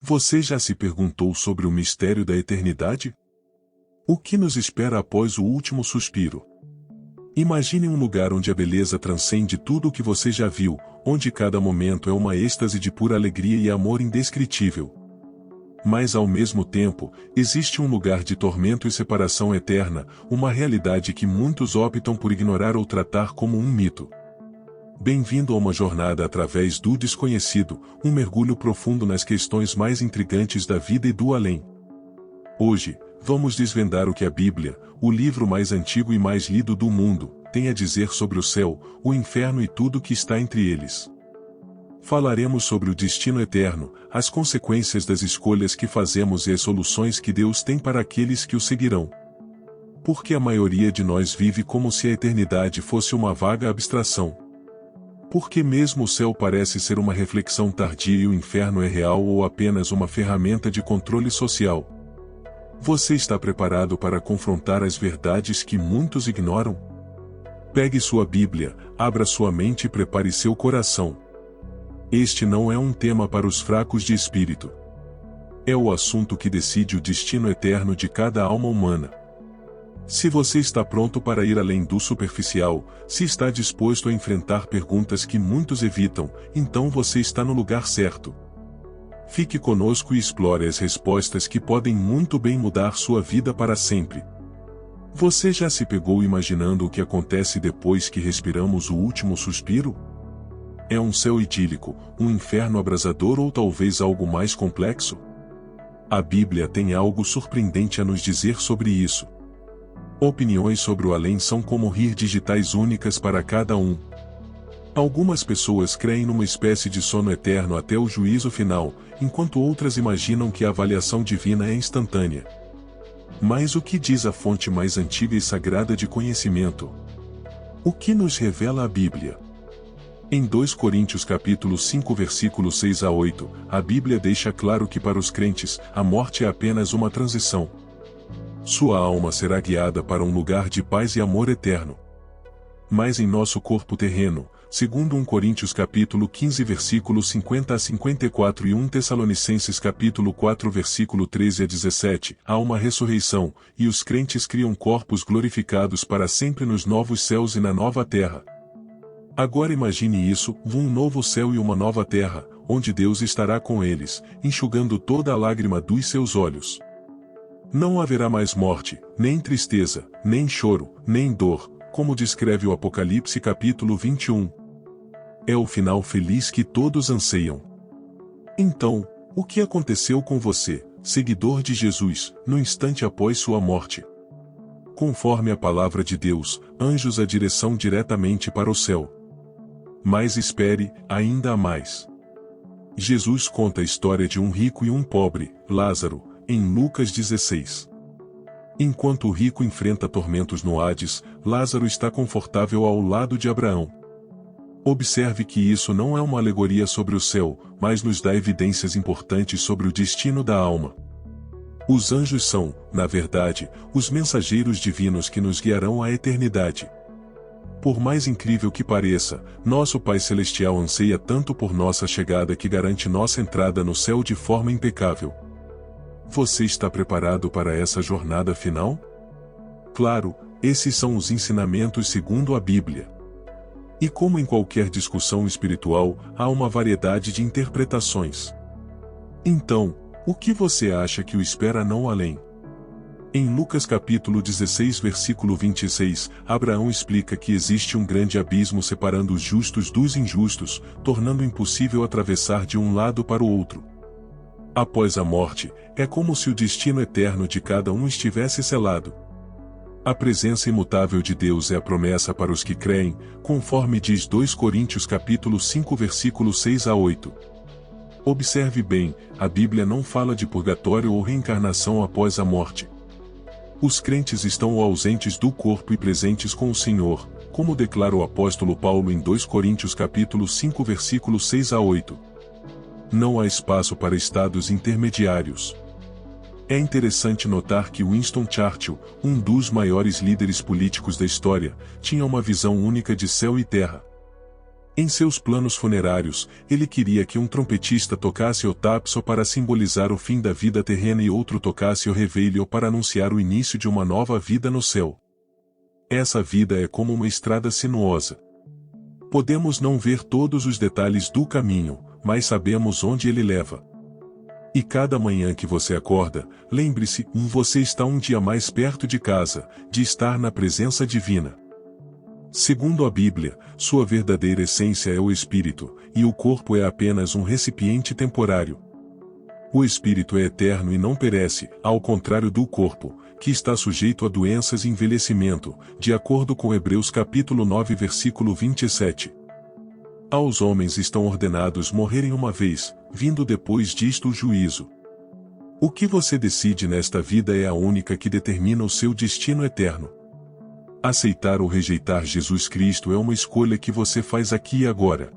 Você já se perguntou sobre o mistério da eternidade? O que nos espera após o último suspiro? Imagine um lugar onde a beleza transcende tudo o que você já viu, onde cada momento é uma êxtase de pura alegria e amor indescritível. Mas ao mesmo tempo, existe um lugar de tormento e separação eterna, uma realidade que muitos optam por ignorar ou tratar como um mito. Bem-vindo a uma jornada através do desconhecido, um mergulho profundo nas questões mais intrigantes da vida e do além. Hoje, vamos desvendar o que a Bíblia, o livro mais antigo e mais lido do mundo, tem a dizer sobre o céu, o inferno e tudo o que está entre eles. Falaremos sobre o destino eterno, as consequências das escolhas que fazemos e as soluções que Deus tem para aqueles que o seguirão. Porque a maioria de nós vive como se a eternidade fosse uma vaga abstração. Porque mesmo o céu parece ser uma reflexão tardia e o inferno é real ou apenas uma ferramenta de controle social. Você está preparado para confrontar as verdades que muitos ignoram? Pegue sua Bíblia, abra sua mente e prepare seu coração. Este não é um tema para os fracos de espírito. É o assunto que decide o destino eterno de cada alma humana. Se você está pronto para ir além do superficial, se está disposto a enfrentar perguntas que muitos evitam, então você está no lugar certo. Fique conosco e explore as respostas que podem muito bem mudar sua vida para sempre. Você já se pegou imaginando o que acontece depois que respiramos o último suspiro? É um céu idílico, um inferno abrasador ou talvez algo mais complexo? A Bíblia tem algo surpreendente a nos dizer sobre isso. Opiniões sobre o além são como rir digitais únicas para cada um. Algumas pessoas creem numa espécie de sono eterno até o juízo final, enquanto outras imaginam que a avaliação divina é instantânea. Mas o que diz a fonte mais antiga e sagrada de conhecimento? O que nos revela a Bíblia? Em 2 Coríntios capítulo 5 versículo 6 a 8, a Bíblia deixa claro que para os crentes, a morte é apenas uma transição. Sua alma será guiada para um lugar de paz e amor eterno. Mas em nosso corpo terreno, segundo 1 Coríntios capítulo 15 versículo 50 a 54 e 1 Tessalonicenses capítulo 4 versículo 13 a 17, há uma ressurreição, e os crentes criam corpos glorificados para sempre nos novos céus e na nova terra. Agora imagine isso, um novo céu e uma nova terra, onde Deus estará com eles, enxugando toda a lágrima dos seus olhos. Não haverá mais morte, nem tristeza, nem choro, nem dor, como descreve o Apocalipse capítulo 21. É o final feliz que todos anseiam. Então, o que aconteceu com você, seguidor de Jesus, no instante após sua morte? Conforme a palavra de Deus, anjos a direção diretamente para o céu. Mas espere, ainda há mais. Jesus conta a história de um rico e um pobre, Lázaro, em Lucas 16. Enquanto o rico enfrenta tormentos no Hades, Lázaro está confortável ao lado de Abraão. Observe que isso não é uma alegoria sobre o céu, mas nos dá evidências importantes sobre o destino da alma. Os anjos são, na verdade, os mensageiros divinos que nos guiarão à eternidade. Por mais incrível que pareça, nosso Pai Celestial anseia tanto por nossa chegada que garante nossa entrada no céu de forma impecável. Você está preparado para essa jornada final? Claro, esses são os ensinamentos segundo a Bíblia. E como em qualquer discussão espiritual, há uma variedade de interpretações. Então, o que você acha que o espera não além? Em Lucas capítulo 16 versículo 26, Abraão explica que existe um grande abismo separando os justos dos injustos, tornando impossível atravessar de um lado para o outro. Após a morte, é como se o destino eterno de cada um estivesse selado. A presença imutável de Deus é a promessa para os que creem, conforme diz 2 Coríntios capítulo 5 versículo 6 a 8. Observe bem, a Bíblia não fala de purgatório ou reencarnação após a morte. Os crentes estão ausentes do corpo e presentes com o Senhor, como declara o apóstolo Paulo em 2 Coríntios capítulo 5 versículo 6 a 8. Não há espaço para estados intermediários. É interessante notar que Winston Churchill, um dos maiores líderes políticos da história, tinha uma visão única de céu e terra. Em seus planos funerários, ele queria que um trompetista tocasse o tapso para simbolizar o fim da vida terrena e outro tocasse o reveillho para anunciar o início de uma nova vida no céu. Essa vida é como uma estrada sinuosa. Podemos não ver todos os detalhes do caminho, mas sabemos onde ele leva. E cada manhã que você acorda, lembre-se, você está um dia mais perto de casa, de estar na presença divina. Segundo a Bíblia, sua verdadeira essência é o espírito, e o corpo é apenas um recipiente temporário. O espírito é eterno e não perece, ao contrário do corpo, que está sujeito a doenças e envelhecimento, de acordo com Hebreus capítulo 9 versículo 27. Aos homens estão ordenados morrerem uma vez, vindo depois disto o juízo. O que você decide nesta vida é a única que determina o seu destino eterno. Aceitar ou rejeitar Jesus Cristo é uma escolha que você faz aqui e agora.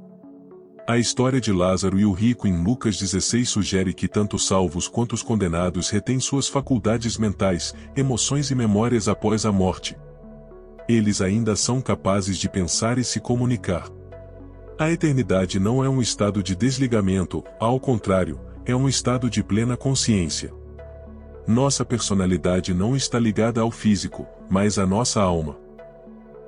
A história de Lázaro e o rico em Lucas 16 sugere que tanto os salvos quanto os condenados retêm suas faculdades mentais, emoções e memórias após a morte. Eles ainda são capazes de pensar e se comunicar. A eternidade não é um estado de desligamento, ao contrário, é um estado de plena consciência. Nossa personalidade não está ligada ao físico, mas à nossa alma.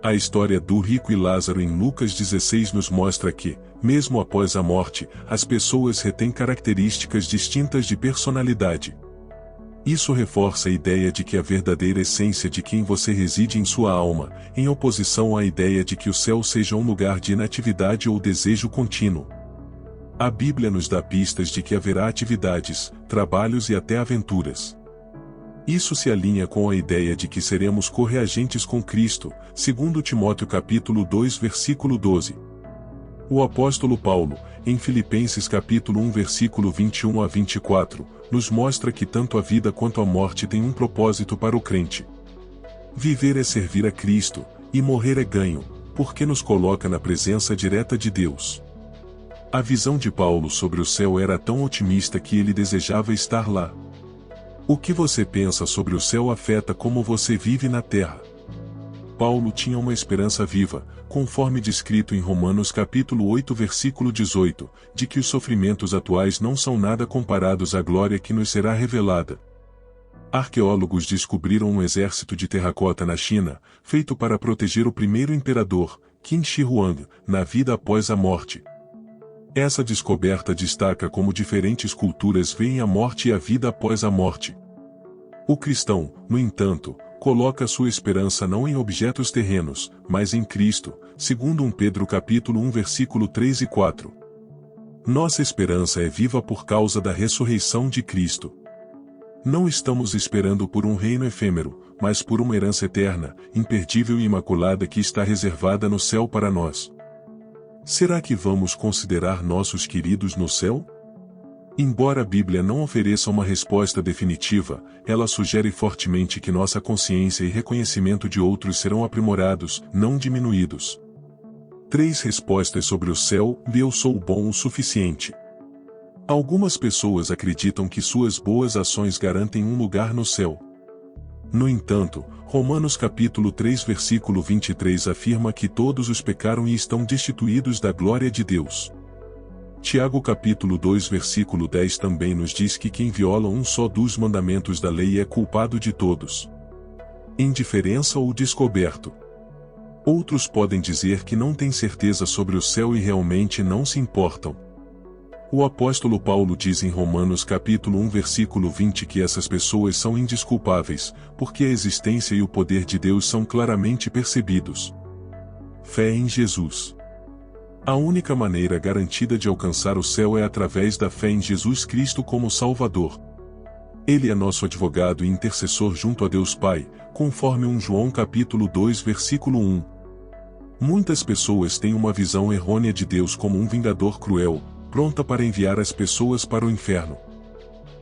A história do rico e Lázaro em Lucas 16 nos mostra que, mesmo após a morte, as pessoas retêm características distintas de personalidade. Isso reforça a ideia de que a verdadeira essência de quem você reside em sua alma, em oposição à ideia de que o céu seja um lugar de inatividade ou desejo contínuo. A Bíblia nos dá pistas de que haverá atividades, trabalhos e até aventuras. Isso se alinha com a ideia de que seremos correagentes com Cristo, segundo Timóteo capítulo 2 versículo 12. O apóstolo Paulo, em Filipenses capítulo 1 versículo 21 a 24, nos mostra que tanto a vida quanto a morte têm um propósito para o crente. Viver é servir a Cristo, e morrer é ganho, porque nos coloca na presença direta de Deus. A visão de Paulo sobre o céu era tão otimista que ele desejava estar lá. O que você pensa sobre o céu afeta como você vive na terra. Paulo tinha uma esperança viva, conforme descrito em Romanos capítulo 8 versículo 18, de que os sofrimentos atuais não são nada comparados à glória que nos será revelada. Arqueólogos descobriram um exército de terracota na China, feito para proteger o primeiro imperador, Qin Shi Huang, na vida após a morte. Essa descoberta destaca como diferentes culturas veem a morte e a vida após a morte. O cristão, no entanto, coloca sua esperança não em objetos terrenos, mas em Cristo, segundo 1 Pedro capítulo 1 versículo 3 e 4. Nossa esperança é viva por causa da ressurreição de Cristo. Não estamos esperando por um reino efêmero, mas por uma herança eterna, imperdível e imaculada que está reservada no céu para nós. Será que vamos considerar nossos queridos no céu? Embora a Bíblia não ofereça uma resposta definitiva, ela sugere fortemente que nossa consciência e reconhecimento de outros serão aprimorados, não diminuídos. 3 respostas sobre o céu: eu sou bom o suficiente. Algumas pessoas acreditam que suas boas ações garantem um lugar no céu. No entanto, Romanos capítulo 3 versículo 23 afirma que todos os pecaram e estão destituídos da glória de Deus. Tiago capítulo 2 versículo 10 também nos diz que quem viola um só dos mandamentos da lei é culpado de todos. Indiferença ou descoberto. Outros podem dizer que não têm certeza sobre o céu e realmente não se importam. O apóstolo Paulo diz em Romanos capítulo 1 versículo 20 que essas pessoas são indesculpáveis, porque a existência e o poder de Deus são claramente percebidos. Fé em Jesus. A única maneira garantida de alcançar o céu é através da fé em Jesus Cristo como Salvador. Ele é nosso advogado e intercessor junto a Deus Pai, conforme 1 João capítulo 2 versículo 1. Muitas pessoas têm uma visão errônea de Deus como um vingador cruel, pronta para enviar as pessoas para o inferno.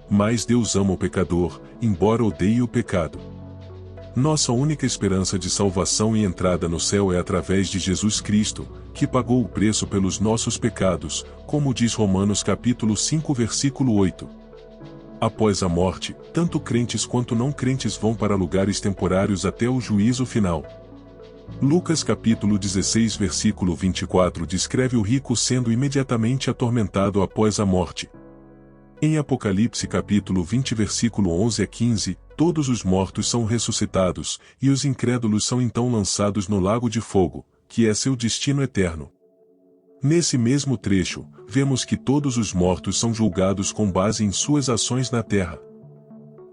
Mas Deus ama o pecador, embora odeie o pecado. Nossa única esperança de salvação e entrada no céu é através de Jesus Cristo, que pagou o preço pelos nossos pecados, como diz Romanos capítulo 5 versículo 8. Após a morte, tanto crentes quanto não crentes vão para lugares temporários até o juízo final. Lucas capítulo 16 versículo 24 descreve o rico sendo imediatamente atormentado após a morte. Em Apocalipse capítulo 20 versículo 11 a 15, todos os mortos são ressuscitados, e os incrédulos são então lançados no lago de fogo, que é seu destino eterno. Nesse mesmo trecho, vemos que todos os mortos são julgados com base em suas ações na terra.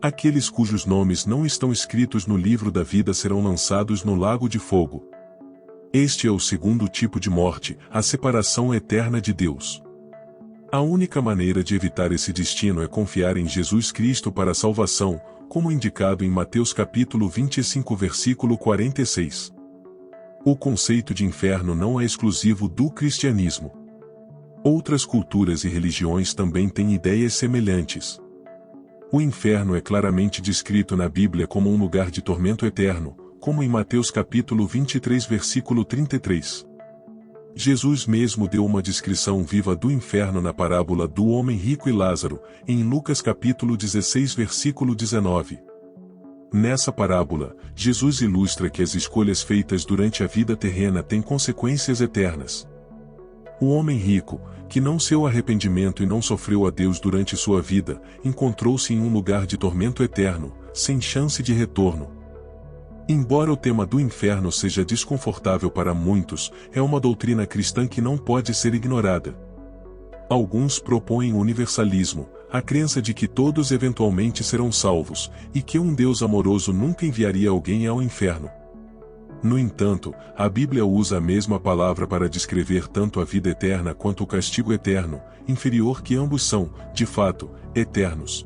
Aqueles cujos nomes não estão escritos no livro da vida serão lançados no lago de fogo. Este é o segundo tipo de morte, a separação eterna de Deus. A única maneira de evitar esse destino é confiar em Jesus Cristo para a salvação, como indicado em Mateus capítulo 25 versículo 46. O conceito de inferno não é exclusivo do cristianismo. Outras culturas e religiões também têm ideias semelhantes. O inferno é claramente descrito na Bíblia como um lugar de tormento eterno, como em Mateus capítulo 23 versículo 33. Jesus mesmo deu uma descrição viva do inferno na parábola do homem rico e Lázaro, em Lucas capítulo 16 versículo 19. Nessa parábola, Jesus ilustra que as escolhas feitas durante a vida terrena têm consequências eternas. O homem rico, que não seu arrependimento e não sofreu a Deus durante sua vida, encontrou-se em um lugar de tormento eterno, sem chance de retorno. Embora o tema do inferno seja desconfortável para muitos, é uma doutrina cristã que não pode ser ignorada. Alguns propõem o universalismo, a crença de que todos eventualmente serão salvos, e que um Deus amoroso nunca enviaria alguém ao inferno. No entanto, a Bíblia usa a mesma palavra para descrever tanto a vida eterna quanto o castigo eterno, inferior que ambos são, de fato, eternos.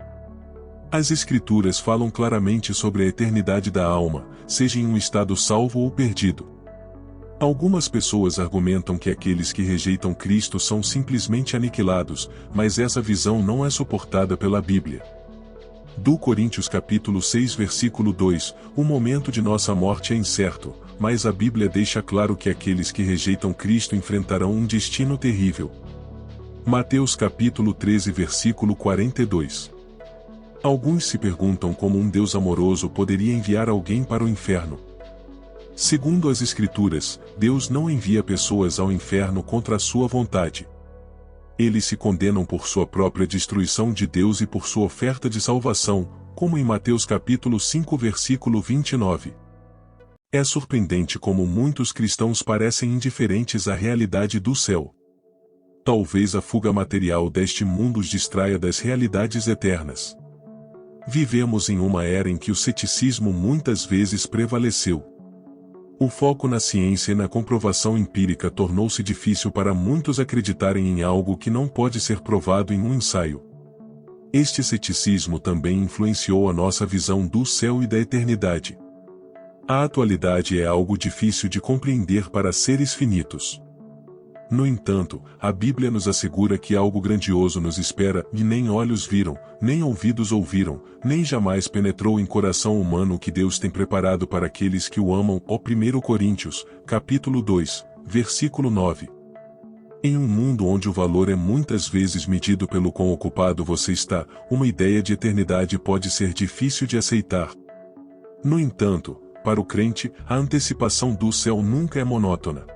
As Escrituras falam claramente sobre a eternidade da alma, seja em um estado salvo ou perdido. Algumas pessoas argumentam que aqueles que rejeitam Cristo são simplesmente aniquilados, mas essa visão não é suportada pela Bíblia. Do Coríntios capítulo 6 versículo 2, o momento de nossa morte é incerto, mas a Bíblia deixa claro que aqueles que rejeitam Cristo enfrentarão um destino terrível. Mateus capítulo 13 versículo 42. Alguns se perguntam como um Deus amoroso poderia enviar alguém para o inferno. Segundo as Escrituras, Deus não envia pessoas ao inferno contra a sua vontade. Eles se condenam por sua própria destruição de Deus e por sua oferta de salvação, como em Mateus capítulo 5 versículo 29. É surpreendente como muitos cristãos parecem indiferentes à realidade do céu. Talvez a fuga material deste mundo os distraia das realidades eternas. Vivemos em uma era em que o ceticismo muitas vezes prevaleceu. O foco na ciência e na comprovação empírica tornou-se difícil para muitos acreditarem em algo que não pode ser provado em um ensaio. Este ceticismo também influenciou a nossa visão do céu e da eternidade. A atualidade é algo difícil de compreender para seres finitos. No entanto, a Bíblia nos assegura que algo grandioso nos espera, e nem olhos viram, nem ouvidos ouviram, nem jamais penetrou em coração humano o que Deus tem preparado para aqueles que o amam. 1 Coríntios, capítulo 2, versículo 9. Em um mundo onde o valor é muitas vezes medido pelo quão ocupado você está, uma ideia de eternidade pode ser difícil de aceitar. No entanto, para o crente, a antecipação do céu nunca é monótona.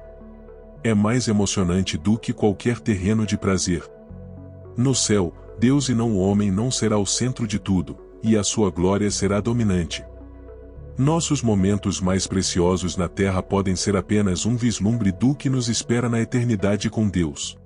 É mais emocionante do que qualquer terreno de prazer. No céu, Deus e não o homem não será o centro de tudo, e a sua glória será dominante. Nossos momentos mais preciosos na terra podem ser apenas um vislumbre do que nos espera na eternidade com Deus.